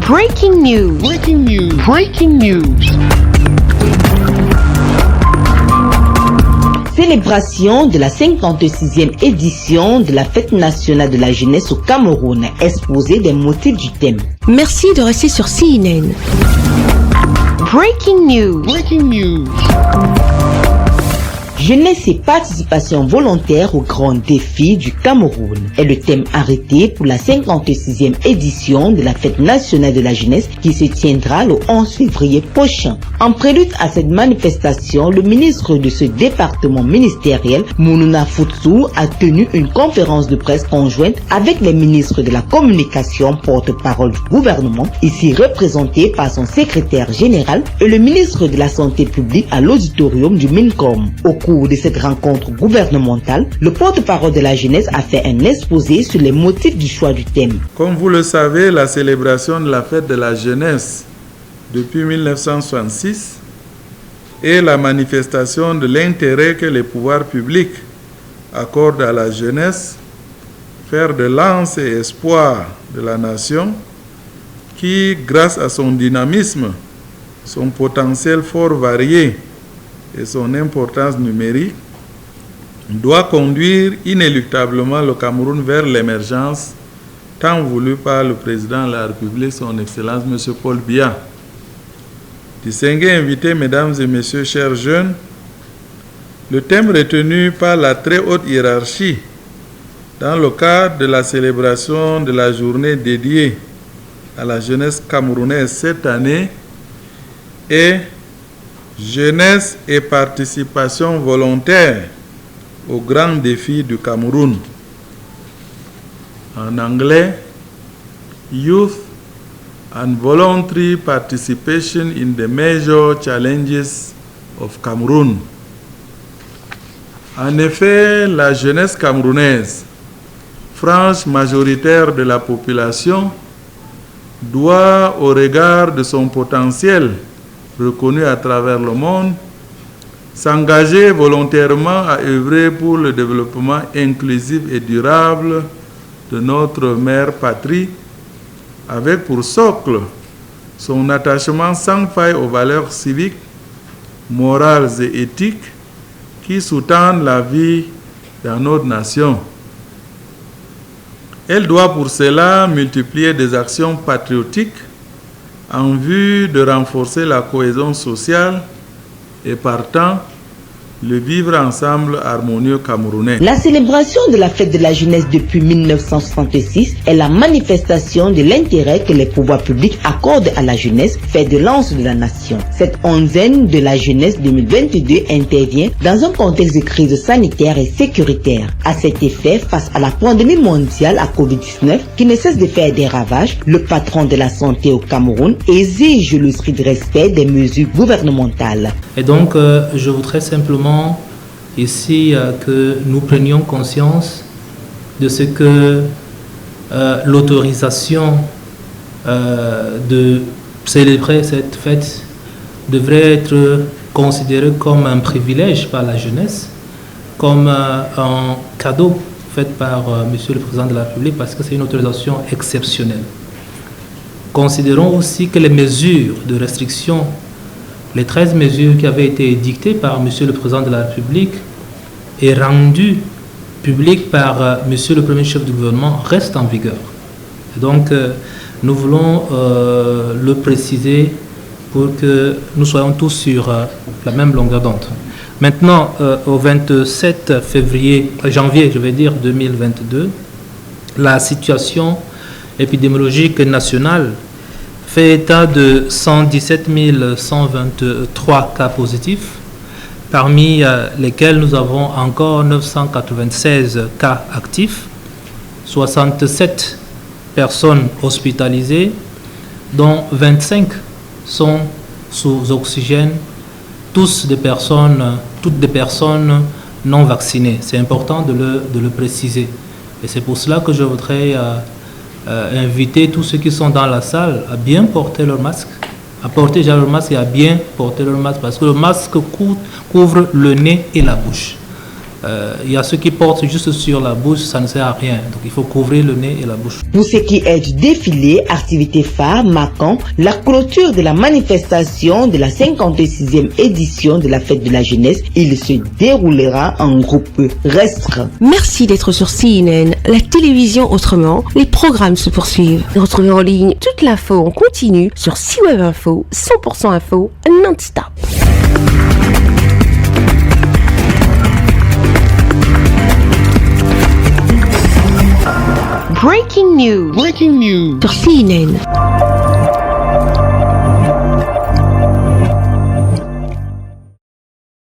Breaking news. Breaking news. Breaking news. Célébration de la 56e édition de la Fête nationale de la jeunesse au Cameroun. Exposé des motifs du thème. Merci de rester sur CNN. Breaking news. Breaking news. Jeunesse et participation volontaire aux grands défis du Cameroun est le thème arrêté pour la 56e édition de la Fête nationale de la jeunesse qui se tiendra le 11 février prochain. En prélude à cette manifestation, le ministre de ce département ministériel, Mounouna Foutsou, a tenu une conférence de presse conjointe avec les ministres de la communication, porte-parole du gouvernement, ici représenté par son secrétaire général, et le ministre de la santé publique à l'auditorium du MINCOM. Au cours de cette rencontre gouvernementale, le porte-parole de la jeunesse a fait un exposé sur les motifs du choix du thème. Comme vous le savez, la célébration de la fête de la jeunesse depuis 1966 est la manifestation de l'intérêt que les pouvoirs publics accordent à la jeunesse, fer de lance et espoir de la nation qui, grâce à son dynamisme, son potentiel fort varié et son importance numérique, doit conduire inéluctablement le Cameroun vers l'émergence tant voulue par le président de la République, son Excellence M. Paul Biya. Distingués invités, mesdames et messieurs, chers jeunes, le thème retenu par la très haute hiérarchie dans le cadre de la célébration de la journée dédiée à la jeunesse camerounaise cette année est jeunesse et participation volontaire aux grands défis du Cameroun. En anglais, Youth and Voluntary Participation in the Major Challenges of Cameroon. En effet, la jeunesse camerounaise, frange majoritaire de la population, doit, au regard de son potentiel reconnu à travers le monde, s'engager volontairement à œuvrer pour le développement inclusif et durable de notre mère patrie, avec pour socle son attachement sans faille aux valeurs civiques, morales et éthiques qui sous-tendent la vie dans notre nation. Elle doit pour cela multiplier des actions patriotiques en vue de renforcer la cohésion sociale et partant le vivre ensemble harmonieux camerounais. La célébration de la fête de la jeunesse depuis 1966 est la manifestation de l'intérêt que les pouvoirs publics accordent à la jeunesse, fait de lance de la nation. Cette onzaine de la jeunesse 2022 intervient dans un contexte de crise sanitaire et sécuritaire. À cet effet, face à la pandémie mondiale à Covid-19 qui ne cesse de faire des ravages, le patron de la santé au Cameroun exige le strict respect des mesures gouvernementales. Et donc, je voudrais simplement ici que nous prenions conscience de ce que l'autorisation de célébrer cette fête devrait être considérée comme un privilège par la jeunesse, comme un cadeau fait par Monsieur le Président de la République, parce que c'est une autorisation exceptionnelle. Considérons aussi que les mesures de restriction, les 13 mesures qui avaient été édictées par Monsieur le Président de la République et rendues publiques par Monsieur le Premier chef du gouvernement restent en vigueur. Et donc, nous voulons le préciser pour que nous soyons tous sur la même longueur d'onde. Maintenant, au 27 janvier 2022, la situation épidémiologique nationale fait état de 117 123 cas positifs, parmi lesquels nous avons encore 996 cas actifs, 67 personnes hospitalisées, dont 25 sont sous oxygène, toutes des personnes non vaccinées. C'est important de le préciser. Et c'est pour cela que je voudrais inviter tous ceux qui sont dans la salle à bien porter leur masque, à porter déjà leur masque et à bien porter leur masque, parce que le masque couvre le nez et la bouche. Il y a ceux qui portent juste sur la bouche, ça ne sert à rien. Donc il faut couvrir le nez et la bouche. Pour ce qui est du défilé, activité phare marquant la clôture de la manifestation de la 56e édition de la fête de la jeunesse, il se déroulera en groupe restreint. Merci d'être sur CNN, la télévision autrement. Les programmes se poursuivent. Retrouvez en ligne toute l'info en continu sur C-Web Info, 100% info, non-stop. Breaking news. Sur CNN.